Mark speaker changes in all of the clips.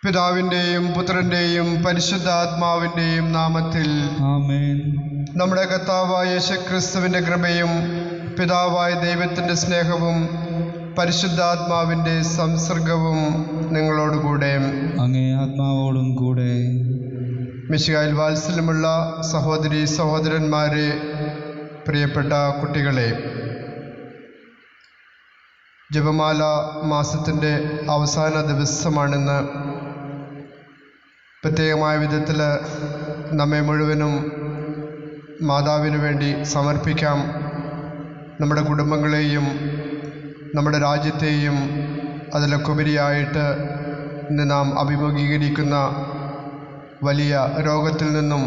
Speaker 1: പിതാവിന്റെയും പുത്രന്റെയും പരിശുദ്ധാത്മാവിന്റെയും നാമത്തിൽ
Speaker 2: ആമേൻ.
Speaker 1: നമ്മുടെ കർത്താവായ യേശുക്രിസ്തുവിന്റെ കൃപയും പിതാവായ ദൈവത്തിന്റെ സ്നേഹവും പരിശുദ്ധാത്മാവിന്റെ സംസർഗവും നിങ്ങളോടുകൂടെ
Speaker 2: അങ്ങേ ആത്മാവോടും കൂടെ.
Speaker 1: മിശിഹായിൽ വാത്സല്യമുള്ള സഹോദരി സഹോദരന്മാരെ, പ്രിയപ്പെട്ട കുട്ടികളെ, ജപമാല മാസത്തിൻ്റെ അവസാന ദിവസമാണെന്ന്. പ്രത്യേകമായ വിധത്തിൽ നമ്മെ മുഴുവനും മാതാവിന് വേണ്ടി സമർപ്പിക്കാം. നമ്മുടെ കുടുംബങ്ങളെയും നമ്മുടെ രാജ്യത്തെയും അതിലൊക്കെ ഉപരിയായിട്ട് ഇന്ന് നാം അഭിമുഖീകരിക്കുന്ന വലിയ രോഗത്തിൽ നിന്നും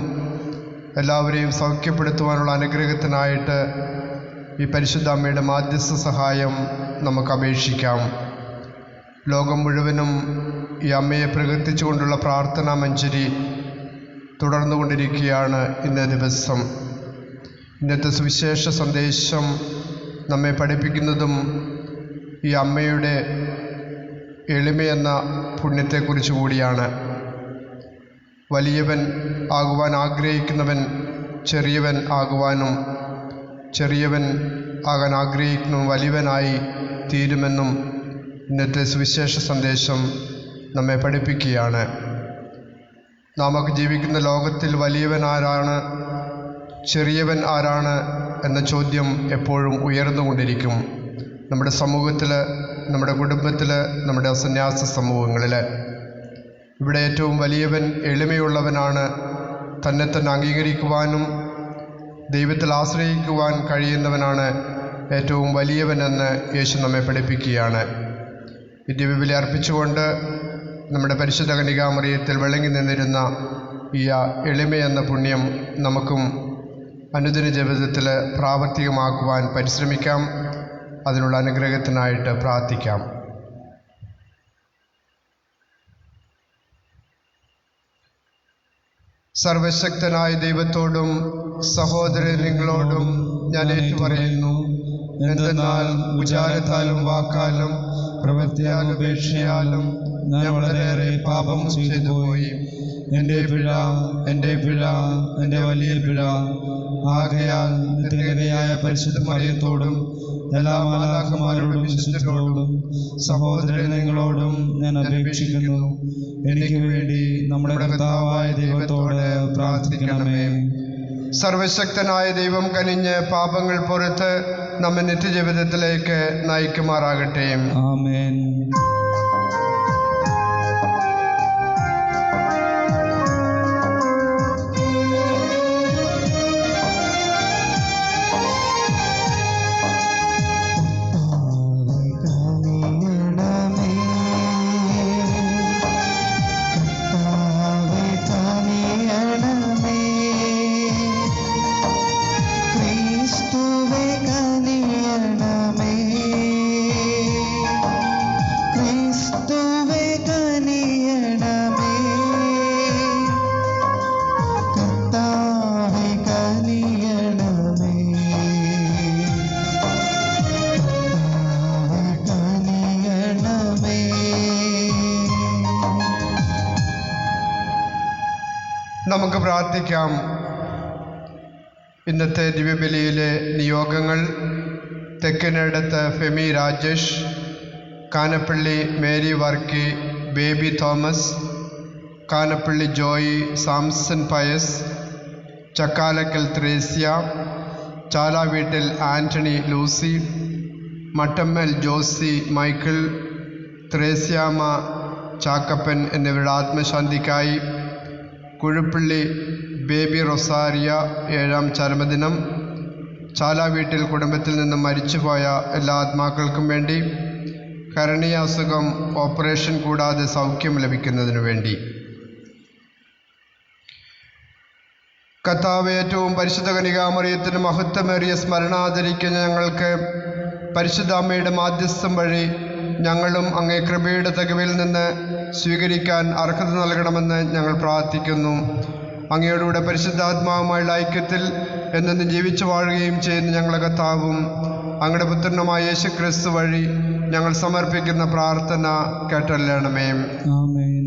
Speaker 1: എല്ലാവരെയും സൗഖ്യപ്പെടുത്തുവാനുള്ള അനുഗ്രഹത്തിനായിട്ട് ഈ പരിശുദ്ധ അമ്മയുടെ മാധ്യസ്ഥ സഹായം നമുക്ക് അപേക്ഷിക്കാം. ലോകം മുഴുവനും ഈ അമ്മയെ പ്രകീർത്തിച്ചുകൊണ്ടുള്ള പ്രാർത്ഥനാ മഞ്ജരി തുടർന്നുകൊണ്ടിരിക്കുകയാണ്. ഇന്നേ ദിവസം ഇന്നത്തെ സുവിശേഷ സന്ദേശം നമ്മെ പഠിപ്പിക്കുന്നതും ഈ അമ്മയുടെ എളിമയെന്ന പുണ്യത്തെക്കുറിച്ച് കൂടിയാണ്. വലിയവൻ ആകുവാൻ ആഗ്രഹിക്കുന്നവൻ ചെറിയവൻ ആകുവാനും, ചെറിയവൻ ആകാൻ ആഗ്രഹിക്കുന്നവൻ വലിയവനായി തീരുമെന്നും ഇന്നത്തെ സുവിശേഷ സന്ദേശം നമ്മെ പഠിപ്പിക്കുകയാണ്. നാമൊക്കെ ജീവിക്കുന്ന ലോകത്തിൽ വലിയവൻ ആരാണ്, ചെറിയവൻ ആരാണ് എന്ന ചോദ്യം എപ്പോഴും ഉയർന്നുകൊണ്ടിരിക്കും. നമ്മുടെ സമൂഹത്തിൽ, നമ്മുടെ കുടുംബത്തിൽ, നമ്മുടെ സന്യാസ സമൂഹങ്ങളിൽ. ഇവിടെ ഏറ്റവും വലിയവൻ എളിമയുള്ളവനാണ്. തന്നെ അംഗീകരിക്കുവാനും ദൈവത്തിൽ ആശ്രയിക്കുവാൻ കഴിയുന്നവനാണ് ഏറ്റവും വലിയവനെന്ന് യേശു നമ്മെ പഠിപ്പിക്കുകയാണ്. ഈ ദിവ്യബലി അർപ്പിച്ചുകൊണ്ട് നമ്മുടെ പരിശുദ്ധ കന്യകാമറിയത്തിൽ വിളങ്ങി നിന്നിരുന്ന ഈ എളിമയെന്ന പുണ്യം നമുക്കും അനുദിന ജീവിതത്തിൽ പ്രാവർത്തികമാക്കുവാൻ പരിശ്രമിക്കാം. അതിനുള്ള അനുഗ്രഹത്തിനായിട്ട് പ്രാർത്ഥിക്കാം. സർവശക്തനായ ദൈവത്തോടും സഹോദരങ്ങളോടും ഞാൻ ഏറ്റുപറയുന്നു, എന്തെന്നാൽ വിചാരത്താലും വാക്കാലും പ്രവൃത്തിയാലും ഉപേക്ഷയാലും ഞാൻ വളരെയേറെ പാപം ചെയ്തു പോയി. എൻ്റെ പിഴ, എൻ്റെ വലിയ പിഴ. ആകയാൽ നിത്യകന്യകയായ പരിശുദ്ധ മറിയത്തോടും എല്ലാ മാലാഖമാരോടും വിശുദ്ധരോടും സഹോദരങ്ങളോടും ഞാൻ അപേക്ഷിക്കുന്നു, എനിക്ക് വേണ്ടി നമ്മുടെ കർത്താവായ ദൈവത്തോട് പ്രാർത്ഥിക്കണമേ. സർവശക്തനായ ദൈവം കനിഞ്ഞ് പാപങ്ങൾ പുറത്ത് നമ്മെ നിത്യജീവിതത്തിലേക്ക് നയിക്കുമാറാകട്ടെ.
Speaker 2: ആമേൻ.
Speaker 1: നമുക്ക് പ്രാർത്ഥിക്കാം. ഇന്നത്തെ ദിവ്യബലിയിലെ നിയോഗങ്ങൾ: Thekkanadath Femi Rajesh, Kanappally Mary Varkey, Baby Thomas, Kanappally Joy, Samson Pius, Chakkalakkal Thresia, Chalaveettil Antony Lucy, Mattammal Josy Michael, Thresiamma Chakkappan എന്നിവരുടെ ആത്മശാന്തിക്കായി, കുഴുപ്പള്ളി ബേബി റൊസാരിയ 7ാം ചരമദിനം, ചാലാവീട്ടിൽ കുടുംബത്തിൽ നിന്നും മരിച്ചുപോയ എല്ലാ ആത്മാക്കൾക്കും വേണ്ടി, കരണീയ അസുഖം ഓപ്പറേഷൻ കൂടാതെ സൗഖ്യം ലഭിക്കുന്നതിനു വേണ്ടി. കർത്താവ് ഏറ്റവും പരിശുദ്ധ കന്യകാമറിയത്തിന് മഹത്വമേറിയ സ്മരണ ആദരിക്കുന്ന ഞങ്ങൾക്ക് പരിശുദ്ധ അമ്മയുടെ മാധ്യസ്ഥം വഴി ഞങ്ങളും അങ്ങേ കൃപയുടെ തികവിൽ നിന്ന് സ്വീകരിക്കാൻ അർഹത നൽകണമെന്ന് ഞങ്ങൾ പ്രാർത്ഥിക്കുന്നു. അങ്ങയോടുകൂടെ പരിശുദ്ധാത്മാവുമായുള്ള ഐക്യത്തിൽ എന്നെന്നും ജീവിച്ചു വാഴുകയും ചെയ്യുന്ന ഞങ്ങളുടെ കർത്താവും അങ്ങയുടെ പുത്രനുമായ യേശു ക്രിസ്തു വഴി ഞങ്ങൾ സമർപ്പിക്കുന്ന പ്രാർത്ഥന കേട്ടല്ലണമേ.
Speaker 2: ആമേൻ.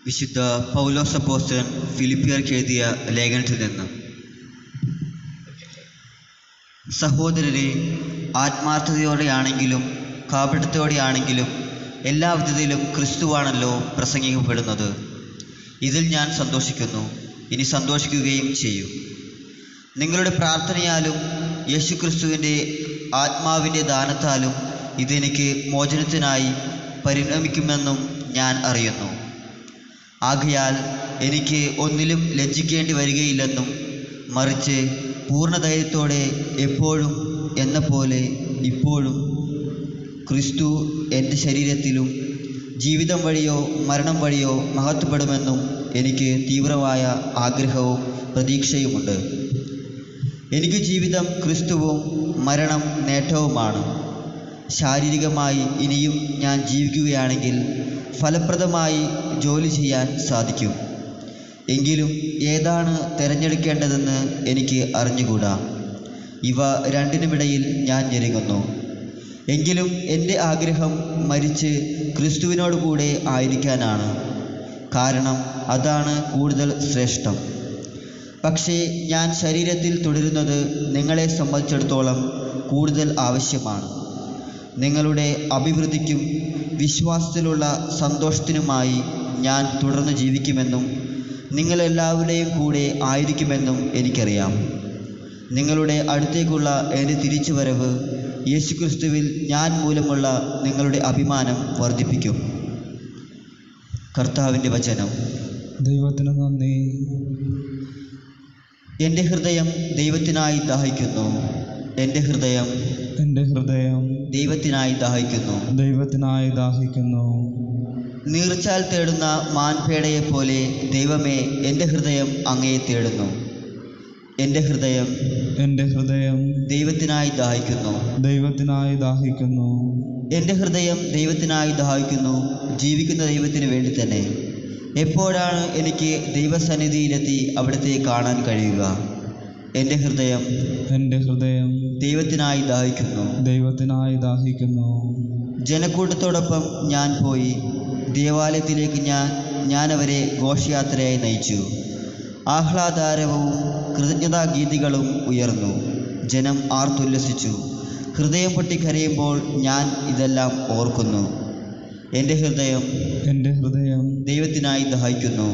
Speaker 3: വിശുദ്ധ പൗലോസ് അപ്പോസ്തലൻ ഫിലിപ്പിയർക്ക് എഴുതിയ ലേഖനത്തിൽ നിന്ന്: സഹോദരരെ, ആത്മാർത്ഥതയോടെയാണെങ്കിലും കാപട്യത്തോടെയാണെങ്കിലും എല്ലാ വിധത്തിലും ക്രിസ്തുവാണല്ലോ പ്രസംഗിക്കപ്പെടുന്നത്. ഇതിൽ ഞാൻ സന്തോഷിക്കുന്നു, ഇനി സന്തോഷിക്കുകയും ചെയ്യും. നിങ്ങളുടെ പ്രാർത്ഥനയാലും യേശുക്രിസ്തുവിൻ്റെ ആത്മാവിൻ്റെ ദാനത്താലും ഇതെനിക്ക് മോചനത്തിനായി പരിണമിക്കുമെന്നും ഞാൻ അറിയുന്നു. ആകയാൽ എനിക്ക് ഒന്നിലും ലജ്ജിക്കേണ്ടി വരികയില്ലെന്നും, മറിച്ച് പൂർണ്ണധൈര്യത്തോടെ എപ്പോഴും എന്ന പോലെ ഇപ്പോഴും ക്രിസ്തു എൻ്റെ ശരീരത്തിലും ജീവിതം വഴിയോ മരണം വഴിയോ മഹത്വപ്പെടുമെന്നും എനിക്ക് തീവ്രമായ ആഗ്രഹവും പ്രതീക്ഷയുമുണ്ട്. എനിക്ക് ജീവിതം ക്രിസ്തുവും മരണം നേട്ടവുമാണ്. ശാരീരികമായി ഇനിയും ഞാൻ ജീവിക്കുകയാണെങ്കിൽ ഫലപ്രദമായി ജോലി ചെയ്യാൻ സാധിക്കും. എങ്കിലും ഏതാണ് തിരഞ്ഞെടുക്കേണ്ടതെന്ന് എനിക്ക് അറിഞ്ഞുകൂടാ. ഇവ രണ്ടിനുമിടയിൽ ഞാൻ ഞെരുങ്ങുന്നു. എങ്കിലും എൻ്റെ ആഗ്രഹം മരിച്ച് ക്രിസ്തുവിനോട് കൂടെ ആയിരിക്കാനാണ്. കാരണം അതാണ് കൂടുതൽ ശ്രേഷ്ഠം. പക്ഷേ ഞാൻ ശരീരത്തിൽ തുടരുന്നത് നിങ്ങളെ സംബന്ധിച്ചിടത്തോളം കൂടുതൽ ആവശ്യമാണ്. നിങ്ങളുടെ അഭിവൃദ്ധിക്കും വിശ്വാസത്തിലുള്ള സന്തോഷത്തിനുമായി ഞാൻ തുടർന്ന് ജീവിക്കുമെന്നും നിങ്ങളെല്ലാവരുടെയും കൂടെ ആയിരിക്കുമെന്നും എനിക്കറിയാം. നിങ്ങളുടെ അടുത്തേക്കുള്ള എൻ്റെ തിരിച്ചുവരവ് യേശുക്രിസ്തുവിൽ ഞാൻ മൂലമുള്ള നിങ്ങളുടെ അഭിമാനം വർദ്ധിപ്പിക്കും. കർത്താവിൻ്റെ വചനം.
Speaker 2: ദൈവത്തിന് നന്ദി.
Speaker 3: എൻ്റെ ഹൃദയം ദൈവത്തിനായി ദാഹിക്കുന്നു. എൻ്റെ ഹൃദയം ദൈവത്തിനായി ദാഹിക്കുന്നു. നീർച്ചാൽ തേടുന്ന മാൻപേടയെപ്പോലെ ദൈവമേ, എൻ്റെ ഹൃദയം അങ്ങയെ തേടുന്നു. എൻ്റെ ഹൃദയം ദൈവത്തിനായി ദാഹിക്കുന്നു. എൻ്റെ ഹൃദയം ദൈവത്തിനായി ദാഹിക്കുന്നു, ജീവിക്കുന്ന ദൈവത്തിന് വേണ്ടി തന്നെ. എപ്പോഴാണ് എനിക്ക് ദൈവസന്നിധിയിലെത്തി അവിടുത്തെ കാണാൻ കഴിയുക? എൻ്റെ ഹൃദയം ദൈവത്തിനായി ദാഹിക്കുന്നു. ജനക്കൂട്ടത്തോടൊപ്പം ഞാൻ പോയി. ദേവാലയത്തിലേക്ക് ഞാൻ അവരെ ഘോഷയാത്രയായി നയിച്ചു. ആഹ്ലാദാരവവും കൃതജ്ഞതാഗീതികളും ഉയർന്നു. ജനം ആർത്തുല്ലസിച്ചു. ഹൃദയം പൊട്ടിക്കരയുമ്പോൾ ഞാൻ ഇതെല്ലാം ഓർക്കുന്നു. എൻ്റെ ഹൃദയം ദൈവത്തിനായി ദാഹിക്കുന്നു.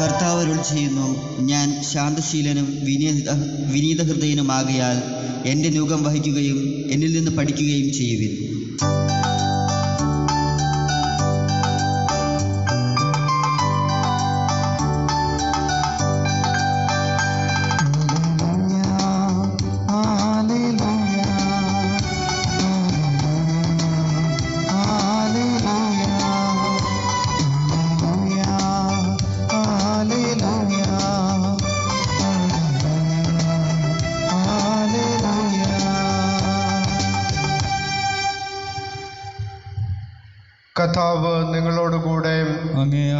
Speaker 3: കർത്താവ് അരുൾ ചെയ്യുന്നു, ഞാൻ ശാന്തശീലനും വിനീത ഹൃദയനുമാകയാൽ എൻ്റെ നുകം വഹിക്കുകയും എന്നിൽ നിന്ന് പഠിക്കുകയും ചെയ്യുവിൻ.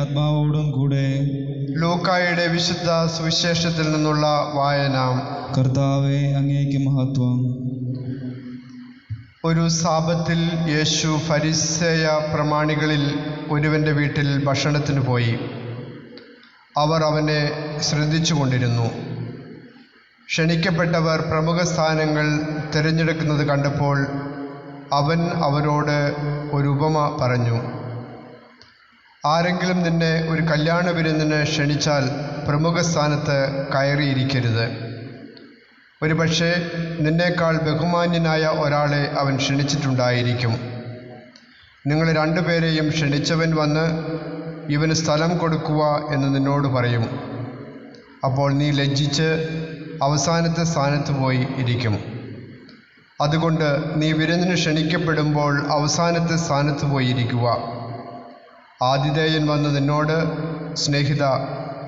Speaker 2: ആത്മാവോടും കൂടെ.
Speaker 1: ലൂക്കായുടെ വിശുദ്ധ സുവിശേഷത്തിൽ നിന്നുള്ള വായന.
Speaker 2: കർത്താവേ, അങ്ങേക്ക് മഹത്വം.
Speaker 1: ഒരു സാബത്തിൽ യേശു ഫരിസേയ പ്രമാണികളിൽ ഒരുവൻ്റെ വീട്ടിൽ ഭക്ഷണത്തിന് പോയി. അവർ അവനെ ശ്രദ്ധിച്ചുകൊണ്ടിരുന്നു. ക്ഷണിക്കപ്പെട്ടവർ പ്രമുഖ സ്ഥാനങ്ങൾ തിരഞ്ഞെടുക്കുന്നത് കണ്ടപ്പോൾ അവൻ അവരോട് ഒരു ഉപമ പറഞ്ഞു. ആരെങ്കിലും നിന്നെ ഒരു കല്യാണ വിരുന്നിന് ക്ഷണിച്ചാൽ പ്രമുഖ സ്ഥാനത്ത് കയറിയിരിക്കരുത്. ഒരുപക്ഷെ നിന്നേക്കാൾ ബഹുമാന്യനായ ഒരാളെ അവൻ ക്ഷണിച്ചിട്ടുണ്ടായിരിക്കും. നിങ്ങൾ രണ്ടുപേരെയും ക്ഷണിച്ചവൻ വന്ന് ഇവന് സ്ഥലം കൊടുക്കുക എന്ന് നിന്നോട് പറയും. അപ്പോൾ നീ ലജ്ജിച്ച് അവസാനത്തെ സ്ഥാനത്ത് പോയി ഇരിക്കും. അതുകൊണ്ട് നീ വിരുന്നിന് ക്ഷണിക്കപ്പെടുമ്പോൾ അവസാനത്തെ സ്ഥാനത്ത് പോയി ഇരിക്കുക. ആതിഥേയൻ വന്ന് നിന്നോട്, സ്നേഹിത,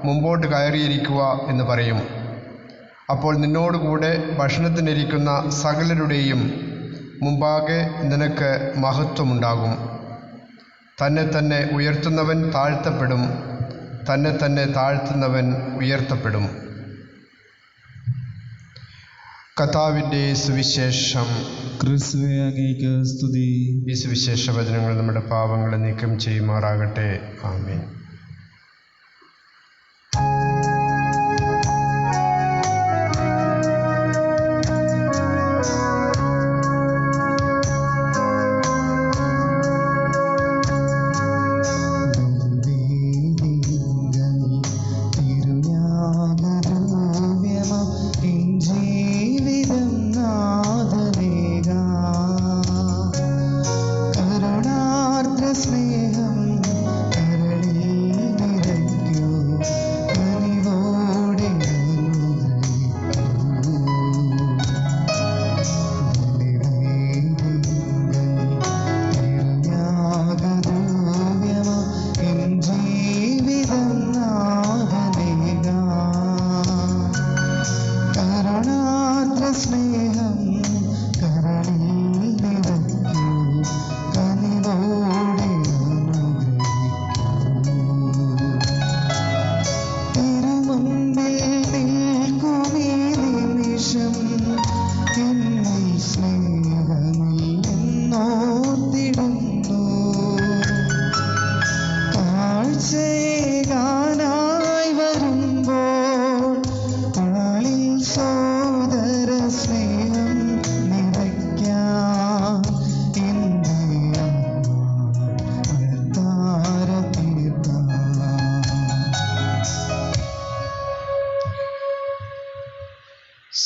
Speaker 1: മുമ്പോട്ട് കയറിയിരിക്കുക എന്ന് പറയും. അപ്പോൾ നിന്നോടുകൂടെ ഭക്ഷണത്തിനിരിക്കുന്ന സകലരുടെയും മുമ്പാകെ നിനക്ക് മഹത്വമുണ്ടാകും. തന്നെ തന്നെ ഉയർത്തുന്നവൻ താഴ്ത്തപ്പെടും, തന്നെ തന്നെ താഴ്ത്തുന്നവൻ ഉയർത്തപ്പെടും. കർത്താവിൻ്റെ സുവിശേഷം.
Speaker 2: ക്രിസ്തുവേ, അങ്ങേക്ക് സ്തുതി.
Speaker 1: ഈ സുവിശേഷ വചനങ്ങൾ നമ്മുടെ പാപങ്ങളെ നീക്കം ചെയ്യുമാറാകട്ടെ. ആമേൻ.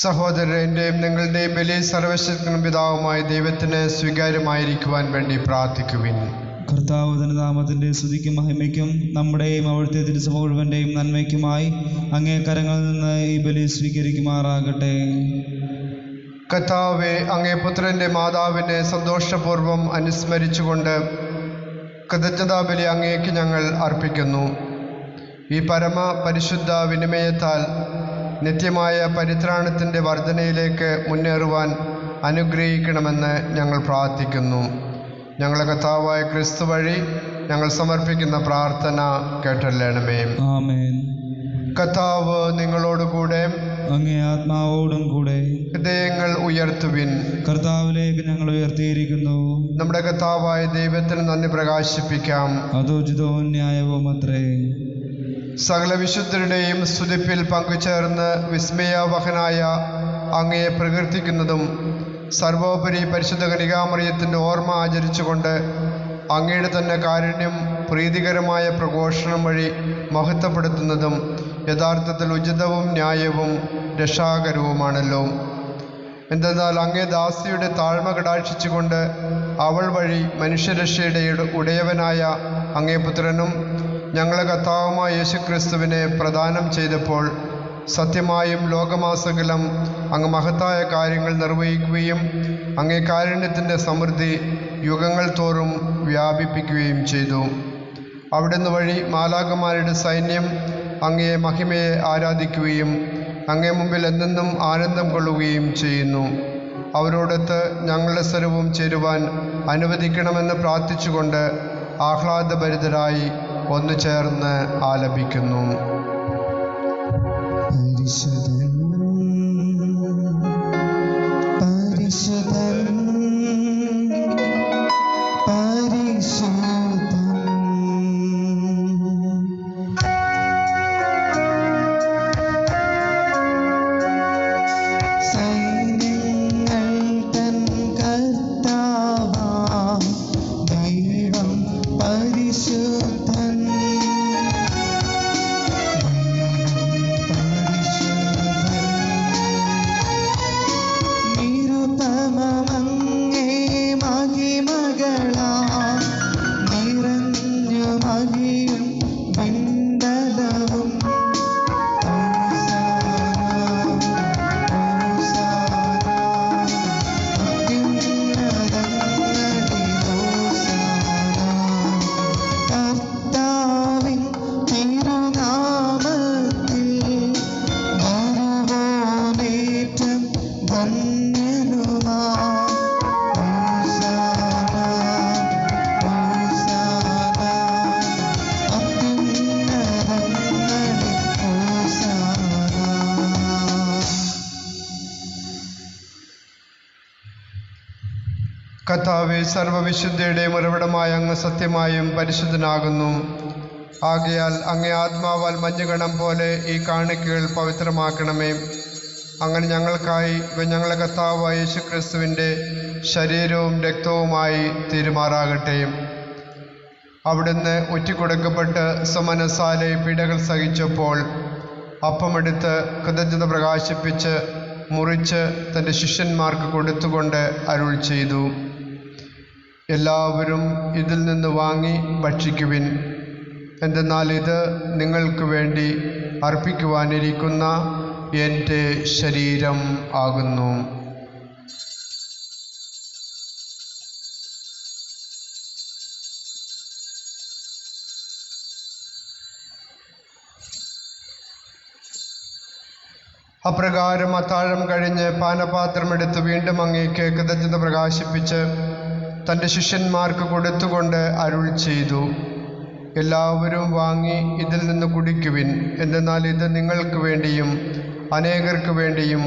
Speaker 1: സഹോദരൻ്റെയും നിങ്ങളുടെയും ബലി സർവശക്തനും പിതാവുമായ ദൈവത്തിന് സ്വീകാര്യമായിരിക്കുവാൻ വേണ്ടി പ്രാർത്ഥിക്കുവിൻ.
Speaker 2: കർത്താവ് തന്റെ നാമത്തിന്റെ സ്തുതിക്കും മഹിമയ്ക്കും നമ്മുടെയും അവിടുത്തെ തിരുസഭ മുഴുവൻ്റെയും നന്മയ്ക്കുമായി അങ്ങേ കരങ്ങളിൽ നിന്ന് ഈ ബലി സ്വീകരിക്കുമാറാകട്ടെ.
Speaker 1: കർത്താവേ, അങ്ങേ പുത്രൻ്റെ മാതാവിനെ സന്തോഷപൂർവ്വം അനുസ്മരിച്ചുകൊണ്ട് കൃതജ്ഞതാബലി അങ്ങേക്ക് ഞങ്ങൾ അർപ്പിക്കുന്നു. ഈ പരമ പരിശുദ്ധ വിനിമയത്താൽ നിത്യമായ പരിത്രാണത്തിൻ്റെ വർധനയിലേക്ക് മുന്നേറുവാൻ അനുഗ്രഹിക്കണമെന്ന് ഞങ്ങൾ പ്രാർത്ഥിക്കുന്നു. ഞങ്ങളുടെ കർത്താവായ ക്രിസ്തു വഴി ഞങ്ങൾ സമർപ്പിക്കുന്ന പ്രാർത്ഥന കേട്ടല്ലണമേ.
Speaker 2: ആമേൻ.
Speaker 1: കർത്താവ് നിങ്ങളോടുകൂടെ,
Speaker 2: അങ്ങേ ആത്മാവോടും കൂടെ.
Speaker 1: ഹൃദയങ്ങൾ ഉയർത്തുവിൻ.
Speaker 2: കർത്താവിലേക്ക് ഞങ്ങൾ ഉയർത്തിയിരിക്കുന്നു. നമ്മുടെ
Speaker 1: കർത്താവായ ദൈവത്തിന് നന്ദി പ്രകാശിപ്പിക്കാം.
Speaker 2: അതോചിതവും ന്യായവും അത്രേ.
Speaker 1: സകല വിശുദ്ധരുടെയും സ്തുതിപ്പിൽ പങ്കുചേർന്ന് വിസ്മയാവഹനായ അങ്ങയെ പ്രകീർത്തിക്കുന്നതും സർവോപരി പരിശുദ്ധ കന്യകാമറിയത്തിൻ്റെ ഓർമ്മ ആചരിച്ചുകൊണ്ട് അങ്ങയുടെ തന്നെ കാരുണ്യം പ്രീതികരമായ പ്രഘോഷണം വഴി മഹത്വപ്പെടുത്തുന്നതും യഥാർത്ഥത്തിൽ ഉചിതവും ന്യായവും രക്ഷാകരവുമാണല്ലോ. എന്തെന്നാൽ അങ്ങേ ദാസിയുടെ താഴ്മ കടാക്ഷിച്ചുകൊണ്ട് അവൾ വഴി മനുഷ്യരക്ഷയുടെ ഉടയവനായ അങ്ങേ പുത്രനും ഞങ്ങളെ കർത്താവുമായ യേശുക്രിസ്തുവിനെ പ്രദാനം ചെയ്തപ്പോൾ സത്യമായും ലോകമാസകലം അങ്ങ് മഹത്തായ കാര്യങ്ങൾ നിർവഹിക്കുകയും അങ്ങേ കാരുണ്യത്തിൻ്റെ സമൃദ്ധി യുഗങ്ങൾ തോറും വ്യാപിപ്പിക്കുകയും ചെയ്തു. അവിടുന്ന് വഴി മാലാഖമാരുടെ സൈന്യം അങ്ങേ മഹിമയെ ആരാധിക്കുകയും അങ്ങേ മുമ്പിൽ എന്നെന്നും ആനന്ദം കൊള്ളുകയും ചെയ്യുന്നു. അവരോടൊത്ത് ഞങ്ങളുടെ സ്വരവും ചേരുവാൻ അനുവദിക്കണമെന്ന് പ്രാർത്ഥിച്ചുകൊണ്ട് ആഹ്ലാദഭരിതരായി ഒന്നു ചേർന്ന് ആലപിക്കുന്നു.
Speaker 2: പരിശുദ്ധൻ പരിശുദ്ധൻ പരിശുദ്ധൻ സൈന്യങ്ങൾ തൻ കർത്താവാം ദൈവം പരിശുദ്ധൻ നിരുപമമങ്ങേ മഹിമകളാ നിറഞ്ഞു മഹിയും മണ്ഡലവും കർത്താവിൻ തിരുനാമത്തിൽ വരുവോനേറ്റം ധന്യനുമാ
Speaker 1: കർത്താവേ, സർവ്വവിശുദ്ധിയുടെയും ഉറവിടമായ അങ്ങ് സത്യമായും പരിശുദ്ധനാകുന്നു. ആകയാൽ അങ്ങേ ആത്മാവാൽ മഞ്ഞുകണം പോലെ ഈ കാണിക്കകൾ പവിത്രമാക്കണമേ. അങ്ങനെ ഞങ്ങൾക്കായി ഞങ്ങളുടെ കർത്താവായ യേശുക്രിസ്തുവിൻ്റെ ശരീരവും രക്തവുമായി തീരുമാറാകട്ടെ. അവിടുന്ന് ഒറ്റിക്കൊടുക്കപ്പെട്ട് സമനസാലെ പീഡകൾ സഹിച്ചപ്പോൾ അപ്പമെടുത്ത് കൃതജ്ഞത പ്രകാശിപ്പിച്ച് മുറിച്ച് തൻ്റെ ശിഷ്യന്മാർക്ക് കൊടുത്തുകൊണ്ട് അരുൾ ചെയ്തു: എല്ലാവരും ഇതിൽ നിന്ന് വാങ്ങി ഭക്ഷിക്കുവിൻ. എന്തെന്നാൽ ഇത് നിങ്ങൾക്ക് വേണ്ടി അർപ്പിക്കുവാനിരിക്കുന്ന എൻ്റെ ശരീരം ആകുന്നു. അപ്രകാരം അത്താഴം കഴിഞ്ഞ് പാനപാത്രമെടുത്ത് വീണ്ടും അങ്ങേക്ക് കൃതജ്ഞത പ്രകാശിപ്പിച്ച് തൻ്റെ ശിഷ്യന്മാർക്ക് കൊടുത്തുകൊണ്ട് അരുൾ ചെയ്തു: എല്ലാവരും വാങ്ങി ഇതിൽ നിന്ന് കുടിക്കുവിൻ. എന്തെന്നാൽ ഇത് നിങ്ങൾക്ക് വേണ്ടിയും അനേകർക്ക് വേണ്ടിയും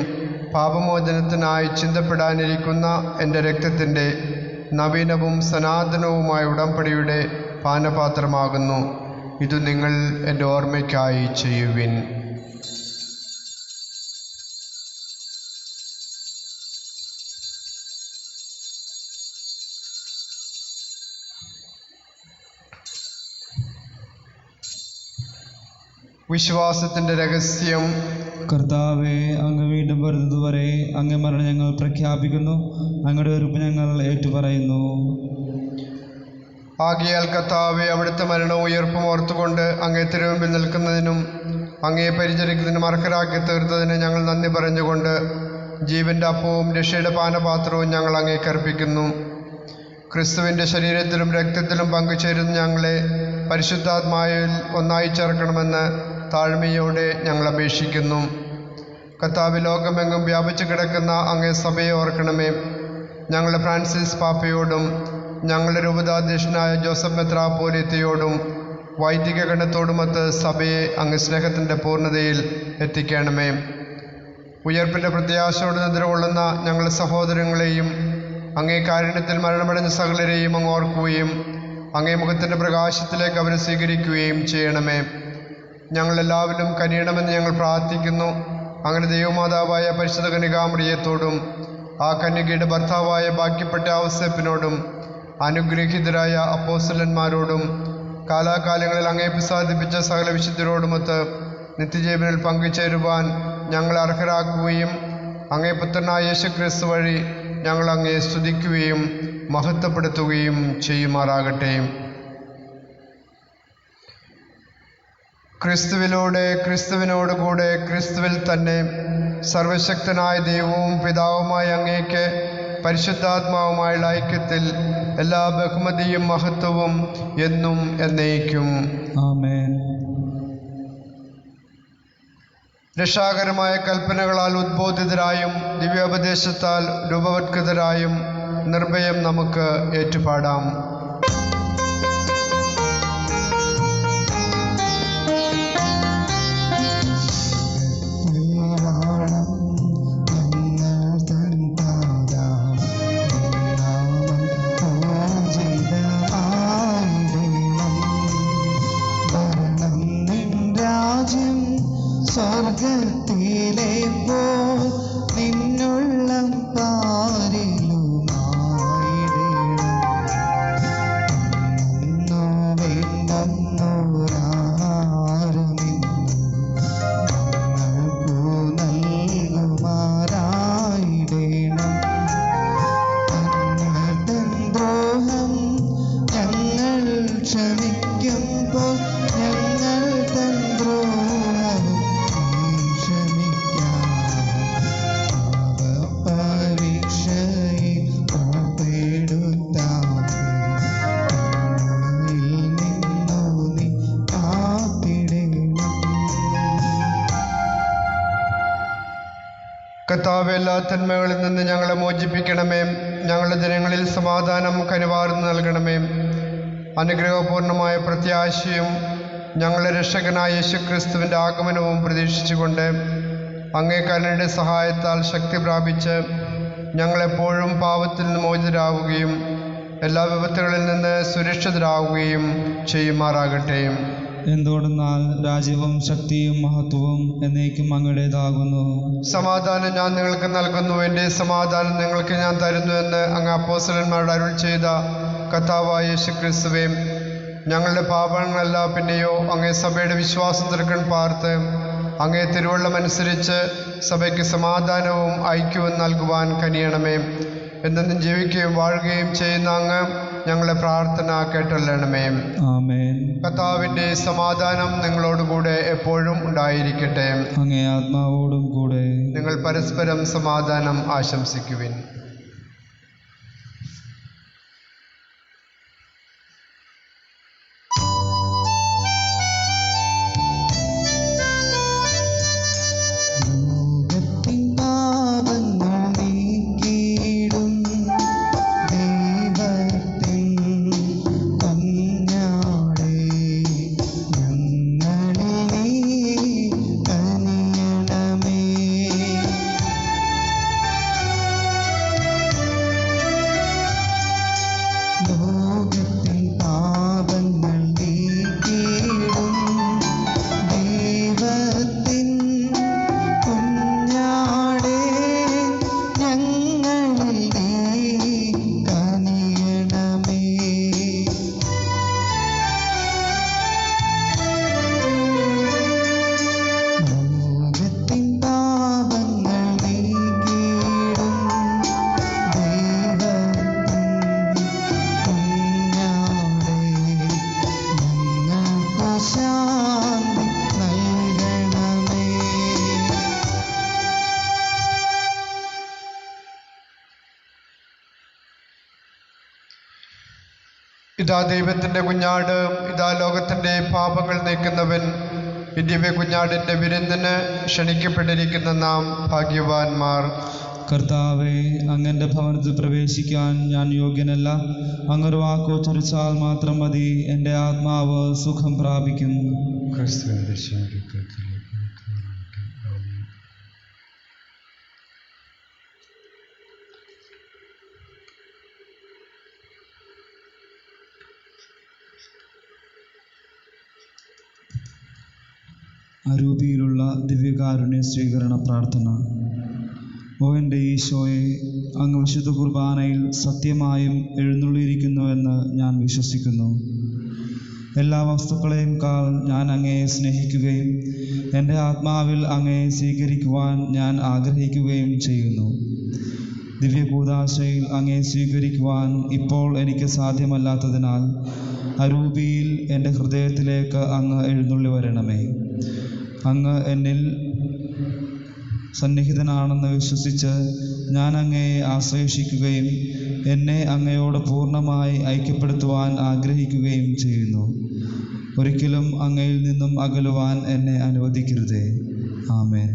Speaker 1: പാപമോചനത്തിനായി ചിന്തപ്പെടാനിരിക്കുന്ന എൻ്റെ രക്തത്തിൻ്റെ നവീനവും സനാതനവുമായ ഉടമ്പടിയുടെ പാനപാത്രമാകുന്നു. ഇത് നിങ്ങൾ എൻ്റെ ഓർമ്മയ്ക്കായി ചെയ്യുവിൻ. വിശ്വാസത്തിൻ്റെ രഹസ്യം.
Speaker 2: കർത്താവെ, അങ്ങ് വീണ്ടും വരുന്നതുവരെ അങ്ങേ മരണം ഞങ്ങൾ പ്രഖ്യാപിക്കുന്നു. അങ്ങയുടെ ഉറപ്പ് ഞങ്ങൾ ഏറ്റുപറയുന്നു.
Speaker 1: ആകയാൽ കർത്താവെ, അവിടുത്തെ മരണവും ഉയർപ്പും ഓർത്തുകൊണ്ട് അങ്ങേ തിരുമുമ്പിൽ നിൽക്കുന്നതിനും അങ്ങേ പരിചരിക്കുന്നതിനും അർഹരാക്കി തീർത്തതിന് ഞങ്ങൾ നന്ദി പറഞ്ഞുകൊണ്ട് ജീവൻ്റെ അപ്പവും രക്ഷയുടെ പാനപാത്രവും ഞങ്ങൾ അങ്ങേക്ക് അർപ്പിക്കുന്നു. ക്രിസ്തുവിൻ്റെ ശരീരത്തിലും രക്തത്തിലും പങ്കുചേരുന്ന ഞങ്ങളെ പരിശുദ്ധാത്മാവിൽ ഒന്നായി ചേർക്കണമെന്ന് താഴ്മയോടെ ഞങ്ങൾ അപേക്ഷിക്കുന്നു. കർത്താവ്, ലോകമെങ്ങും വ്യാപിച്ചു കിടക്കുന്ന അങ്ങേ സഭയെ ഓർക്കണമേ. ഞങ്ങളുടെ ഫ്രാൻസിസ് പാപ്പയോടും ഞങ്ങളുടെ രൂപതാധ്യക്ഷനായ ജോസഫ് മെത്രാപ്പോലീത്തയോടും വൈദിക ഗണത്തോടുമൊത്ത് സഭയെ അങ്ങ് സ്നേഹത്തിൻ്റെ പൂർണ്ണതയിൽ എത്തിക്കണമേ. ഉയർപ്പിൻ്റെ പ്രത്യാശയോട് നിദ്രകൊള്ളുന്ന ഞങ്ങളുടെ സഹോദരങ്ങളെയും അങ്ങേ കാരുണ്യത്തിൽ മരണമടഞ്ഞ സകലരെയും അങ്ങ് ഓർക്കുകയും അങ്ങേ മുഖത്തിൻ്റെ പ്രകാശത്തിലേക്ക് അവരെ സ്വീകരിക്കുകയും ചെയ്യണമേ. ഞങ്ങളെല്ലാവരും കനിയണമെന്ന് ഞങ്ങൾ പ്രാർത്ഥിക്കുന്നു. അങ്ങനെ ദൈവമാതാവായ പരിശുദ്ധ കന്യകാമറിയത്തോടും ആ കന്യകയുടെ ഭർത്താവായ ഭാഗ്യപ്പെട്ട ഔസേപ്പിനോടും അനുഗ്രഹീതരായ അപ്പോസ്തലന്മാരോടും കാലാകാലങ്ങളിൽ അങ്ങേ പ്രസാദിപ്പിച്ച സകല വിശുദ്ധരോടുമൊത്ത് നിത്യജീവനിൽ പങ്കുചേരുവാൻ ഞങ്ങളെ അർഹരാക്കുകയും അങ്ങേ പുത്രനായ യേശുക്രിസ്തു വഴി ഞങ്ങൾ അങ്ങേ സ്തുതിക്കുകയും മഹത്വപ്പെടുത്തുകയും ചെയ്യുമാറാകട്ടെ. ക്രിസ്തുവിലൂടെ, ക്രിസ്തുവിനോട് കൂടെ, ക്രിസ്തുവിൽ തന്നെ സർവശക്തനായ ദൈവവും പിതാവുമായ അങ്ങേക്ക് പരിശുദ്ധാത്മാവുമായുള്ള ഐക്യത്തിൽ എല്ലാ ബഹുമതിയും മഹത്വവും എന്നും എന്നേക്കും
Speaker 2: ആമേൻ.
Speaker 1: രക്ഷാകരമായ കൽപ്പനകളാൽ ഉദ്ബോധിതരായും ദിവ്യോപദേശത്താൽ രൂപവത്കൃതരായും നിർഭയം നമുക്ക് ഏറ്റുപാടാം.
Speaker 4: സ്വർഗത്തിലെ പോ നിന്നുള്ളം പാരിലുമായിടണം. ഇന്നു വേണ്ടുന്നോരാഹാരമിന്ന് ഞങ്ങൾക്കു നൽകുമാറായിടണം. തൻ ദ്രോഹം ഞങ്ങൾ ക്ഷമിക്കുമ്പോൾ ഞങ്ങൾ തൻ ദ്രോഹവും ക്ഷമിക്കാം. പരീക്ഷയിൽ ഉൾപ്പെടുത്താതെ നിന്നു നീ കാത്തിടണം.
Speaker 1: കർത്താവേ, എല്ലാ തിന്മകളിൽ നിന്ന് ഞങ്ങളെ മോചിപ്പിക്കണമേ. ഞങ്ങളുടെ ജനങ്ങളിൽ സമാധാനം കനിവാർന്നു നൽകണമേ. അനുഗ്രഹപൂർണമായ പ്രത്യാശയും ഞങ്ങളുടെ രക്ഷകനായ യേശുക്രിസ്തുവിൻ്റെ ആഗമനവും പ്രതീക്ഷിച്ചുകൊണ്ട് അങ്ങേ കരുണയുടെ സഹായത്താൽ ശക്തി പ്രാപിച്ച് ഞങ്ങളെപ്പോഴും പാപത്തിൽ നിന്ന് മോചിതരാവുകയും എല്ലാ വിപത്തുകളിൽ നിന്ന് സുരക്ഷിതരാവുകയും ചെയ്യുമാറാകട്ടെ.
Speaker 2: എന്തുകൊണ്ടെന്നാൽ രാജ്യവും ശക്തിയും മഹത്വവും എന്നേക്കും അങ്ങയുടേതാകുന്നു.
Speaker 1: സമാധാനം ഞാൻ നിങ്ങൾക്ക് നൽകുന്നു, എൻ്റെ സമാധാനം നിങ്ങൾക്ക് ഞാൻ തരുന്നു എന്ന് അങ്ങ് അപ്പോസ്തലന്മാരോട് അരുൾ ചെയ്ത കർത്താവായ യേശുക്രിസ്തുവേ, ഞങ്ങളുടെ പാപങ്ങളല്ല പിന്നെയോ അങ്ങേ സഭയുടെ വിശ്വാസം തിരക്കൺ പാർത്ത് അങ്ങേ തിരുവള്ളമനുസരിച്ച് സഭയ്ക്ക് സമാധാനവും ഐക്യവും നൽകുവാൻ കനിയണമേ. എന്നെന്നും ജീവിക്കുകയും വാഴുകയും ചെയ്യുന്ന അങ്ങ് ഞങ്ങളുടെ പ്രാർത്ഥന കേട്ടല്ലണമേ.
Speaker 2: ആമേൻ.
Speaker 1: കർത്താവിൻ്റെ സമാധാനം നിങ്ങളോടുകൂടെ എപ്പോഴും ഉണ്ടായിരിക്കട്ടെ.
Speaker 2: അങ്ങേ ആത്മാവോടും കൂടെ.
Speaker 1: നിങ്ങൾ പരസ്പരം സമാധാനം ആശംസിക്കുവിൻ.
Speaker 4: ലോകത്തിൻ പാപങ്ങൾ നീക്കിയിടും ദൈവത്തിൻ കുഞ്ഞാടേ, ഞങ്ങളിൽ നീ കനിയണമേ. ലോകത്തിൻ പാപങ്ങൾ നീക്കിയിടും ദൈവത്തിൻ കുഞ്ഞാടേ, ഞങ്ങളിൽ നീ കനിയണമേ. ലോകത്തിൻ പാപങ്ങൾ നീക്കിയിടും ദൈവത്തിൻ കുഞ്ഞാടേ, ഞങ്ങൾക്ക് ശാന്തി നൽകണമേ.
Speaker 1: ഇതാ ദൈവത്തിൻ്റെ കുഞ്ഞാട്, ഇതാ ലോകത്തിൻ്റെ പാപങ്ങൾ നീക്കുന്നവൻ. ഈ ദിവ്യ കുഞ്ഞാടിൻ്റെ വിരുന്നിന് ക്ഷണിക്കപ്പെട്ടിരിക്കുന്ന നാം ഭാഗ്യവാന്മാർ.
Speaker 2: കർത്താവെ, അങ്ങൻ്റെ ഭവനത്തിൽ പ്രവേശിക്കാൻ ഞാൻ യോഗ്യനല്ല. അങ്ങൊരു വാക്കോ ചൊരിച്ചാൽ മാത്രം മതി, എൻ്റെ ആത്മാവ് സുഖം പ്രാപിക്കും. അരൂപിയിലുള്ള ദിവ്യകാരുണ്യ സ്വീകരണ പ്രാർത്ഥന. ഓ എൻ്റെ ഈശോയെ, അങ്ങ് വിശുദ്ധ കുർബാനയിൽ സത്യമായും എഴുന്നള്ളിയിരിക്കുന്നുവെന്ന് ഞാൻ വിശ്വസിക്കുന്നു. എല്ലാ വസ്തുക്കളെയും കാൾ ഞാൻ അങ്ങയെ സ്നേഹിക്കുകയും എൻ്റെ ആത്മാവിൽ അങ്ങയെ സ്വീകരിക്കുവാൻ ഞാൻ ആഗ്രഹിക്കുകയും ചെയ്യുന്നു. ദിവ്യകൂദാശയിൽ അങ്ങയെ സ്വീകരിക്കുവാൻ ഇപ്പോൾ എനിക്ക് സാധ്യമല്ലാത്തതിനാൽ അരൂപിയിൽ എൻ്റെ ഹൃദയത്തിലേക്ക് അങ്ങ് എഴുന്നള്ളി വരണമേ. അങ്ങ് എന്നിൽ സന്നിഹിതനാണെന്ന് വിശ്വസിച്ച് ഞാൻ അങ്ങയെ ആശ്രയിക്കുകയും എന്നെ അങ്ങയോട് പൂർണ്ണമായി ഐക്യപ്പെടുത്തുവാൻ ആഗ്രഹിക്കുകയും ചെയ്യുന്നു. ഒരിക്കലും അങ്ങയിൽ നിന്നും അകലുവാൻ എന്നെ അനുവദിക്കരുതേ. ആമേൻ.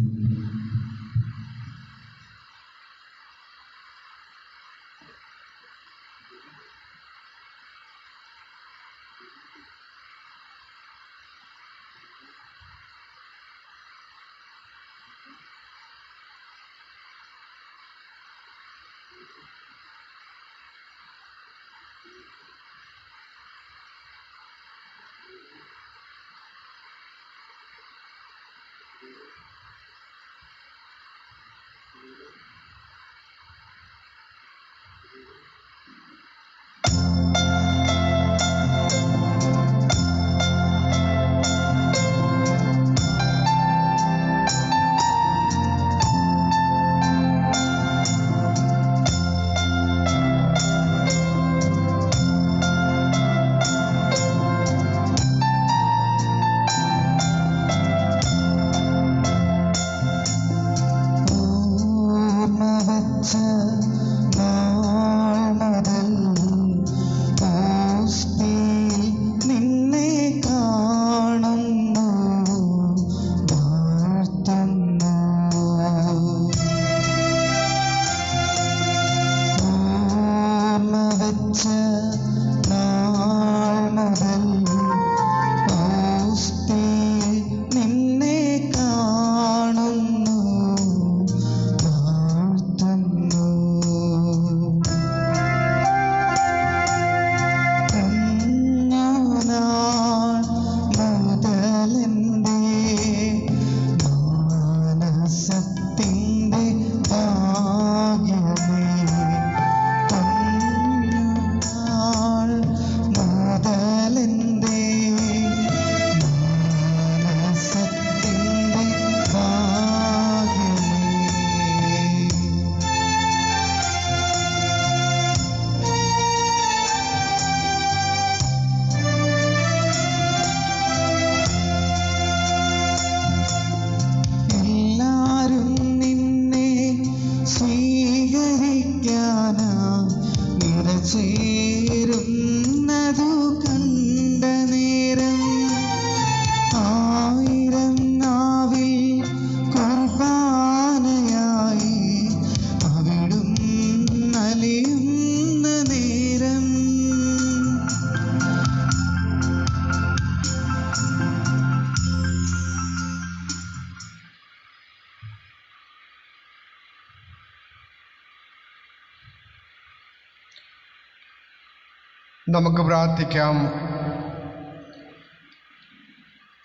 Speaker 1: നമുക്ക് പ്രാർത്ഥിക്കാം.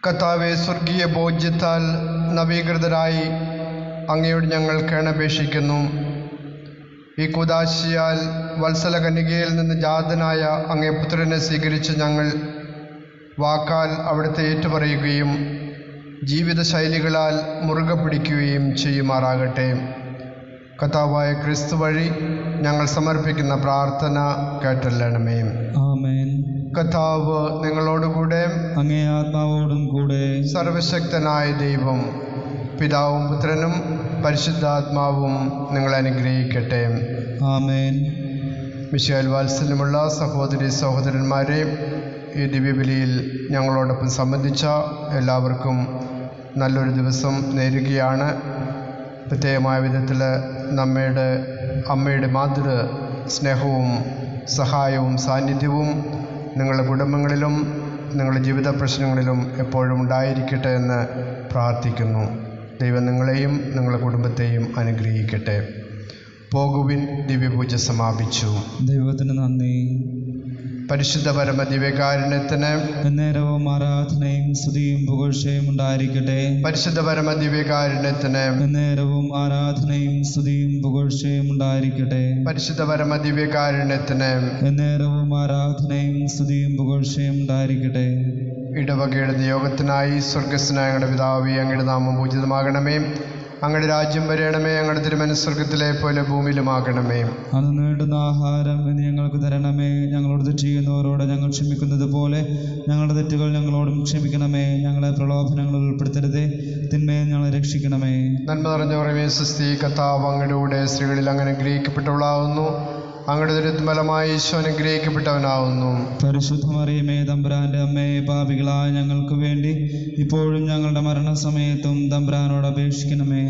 Speaker 1: കർത്താവേ, സ്വർഗീയ ബോധ്യത്താൽ നവീകൃതരായി അങ്ങയോട് ഞങ്ങൾ കേണപേക്ഷിക്കുന്നു. ഈ കൂദാശിയാൽ വത്സല കന്യകയിൽ നിന്ന് ജാതനായ അങ്ങേ പുത്രനെ സ്വീകരിച്ച് ഞങ്ങൾ വാക്കാൽ അവിടുത്തെ ഏറ്റുപറയുകയും ജീവിതശൈലികളാൽ മുറുകെ പിടിക്കുകയും ചെയ്യുമാറാകട്ടെ. കർത്താവായ ക്രിസ്തു വഴി ഞങ്ങൾ സമർപ്പിക്കുന്ന പ്രാർത്ഥന കേട്ടല്ലണമേ.
Speaker 2: ആമേൻ.
Speaker 1: കർത്താവ് നിങ്ങളോടുകൂടെ,
Speaker 2: അങ്ങേ ആത്മാവോടും കൂടെ.
Speaker 1: സർവശക്തനായ ദൈവം പിതാവും പുത്രനും പരിശുദ്ധാത്മാവും നിങ്ങളെ അനുഗ്രഹിക്കട്ടെ.
Speaker 2: ആമേൻ.
Speaker 1: മിശിഹായിൽ വാത്സല്യമുള്ള സഹോദരി സഹോദരന്മാരെ, ഈ ദിവ്യബലിയിൽ ഞങ്ങളോടൊപ്പം സംബന്ധിച്ച എല്ലാവർക്കും നല്ലൊരു ദിവസം നേരുകയാണ്. പ്രത്യേകമായ വിധത്തിൽ നമ്മയുടെ അമ്മയുടെ മാതൃ സ്നേഹവും സഹായവും സാന്നിധ്യവും നിങ്ങളുടെ കുടുംബങ്ങളിലും നിങ്ങളുടെ ജീവിത പ്രശ്നങ്ങളിലും എപ്പോഴും ഉണ്ടായിരിക്കട്ടെ എന്ന് പ്രാർത്ഥിക്കുന്നു. ദൈവം നിങ്ങളെയും നിങ്ങളുടെ കുടുംബത്തെയും അനുഗ്രഹിക്കട്ടെ. പോകുവിൻ. ദിവ്യപൂജ സമാപിച്ചു.
Speaker 2: ദൈവത്തിന് നന്ദി.
Speaker 1: പരിശുദ്ധ പരമ ദിവ്യകാരുണ്യത്തിന്
Speaker 2: എന്നേരവും ആരാധനയും സ്തുതിയും പുകഴ്ചയും ഉണ്ടായിരിക്കട്ടെ.
Speaker 1: പരിശുദ്ധ പരമ ദിവ്യകാരുണ്യത്തിന്
Speaker 2: എന്നേരവും ആരാധനയും സ്തുതിയും പുകഴ്ചയും ഉണ്ടായിരിക്കട്ടെ.
Speaker 1: പരിശുദ്ധ പരമ ദിവ്യകാരുണ്യത്തിന്
Speaker 2: എന്നേരവും ആരാധനയും സ്തുതിയും പുകഴ്ചയും ഉണ്ടായിരിക്കട്ടെ.
Speaker 1: ഇടവകയുടെ നിയോഗത്തിനായി സ്വർഗസ്നായ ഞങ്ങളുടെ പിതാവേ, അങ്ങയുടെ നാമം പൂജിതമാകണമേ. അങ്ങയുടെ രാജ്യം വരണമേ. അങ്ങയുടെ തിരുമനസ്സ് സ്വർഗത്തിലെ പോലെ ഭൂമിയിലുമാകണമേ.
Speaker 2: അന്ന് നേടുന്ന ആഹാരം ഇന്ന് ഞങ്ങൾക്ക് തരണമേ. ഞങ്ങളോട് തെറ്റ് ചെയ്യുന്നവരോട് ഞങ്ങൾ ക്ഷമിക്കുന്നത് പോലെ ഞങ്ങളുടെ തെറ്റുകൾ ഞങ്ങളോടും ക്ഷമിക്കണമേ. ഞങ്ങളെ പ്രലോഭനങ്ങളിൽ ഉൾപ്പെടുത്തരുതേ, തിന്മയെ ഞങ്ങളെ രക്ഷിക്കണമേ.
Speaker 1: നന്മ നിറഞ്ഞവരമേ സ്വസ്തി. കർത്താവ് അങ്ങയുടെ കൂടെ സ്ത്രീകളിൽ അങ്ങനെ അനുഗ്രഹിക്കപ്പെട്ടവളാവുന്നു. അങ്ങയുടെ ദുരിതഫലമായി ഈശോ അനുഗ്രഹിക്കപ്പെട്ടവനാവുന്നു.
Speaker 2: പരിശുദ്ധ മറിയമേ, തമ്പുരാന്റെ അമ്മേ, പാപികളായ ഞങ്ങൾക്ക് വേണ്ടി ഇപ്പോഴും ഞങ്ങളുടെ മരണസമയത്തും തമ്പുരാനോട് അപേക്ഷിക്കണമേ.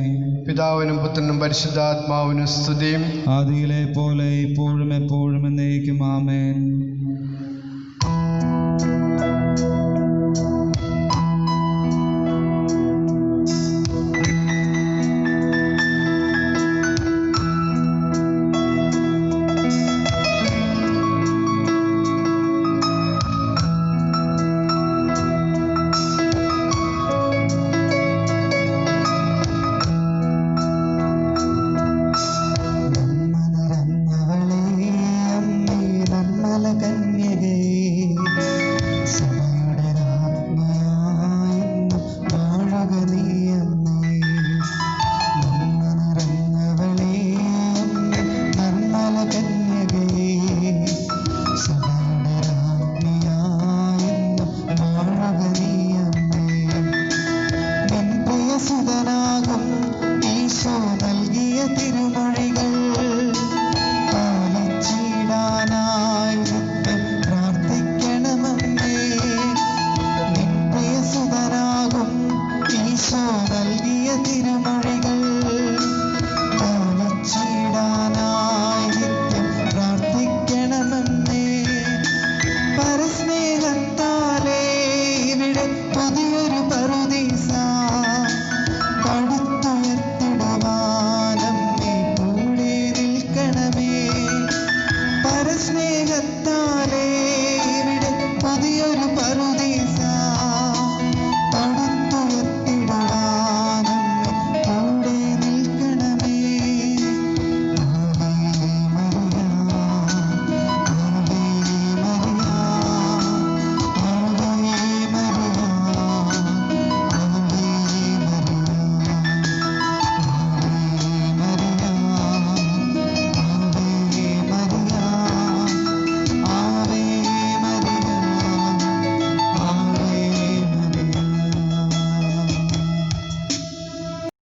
Speaker 1: പിതാവിനും പുത്രനും പരിശുദ്ധാത്മാവിനും സ്തുതിയും
Speaker 2: ആദിയിലെ പോലെ ഇപ്പോഴും എപ്പോഴും എന്നേക്കും. ആമേൻ.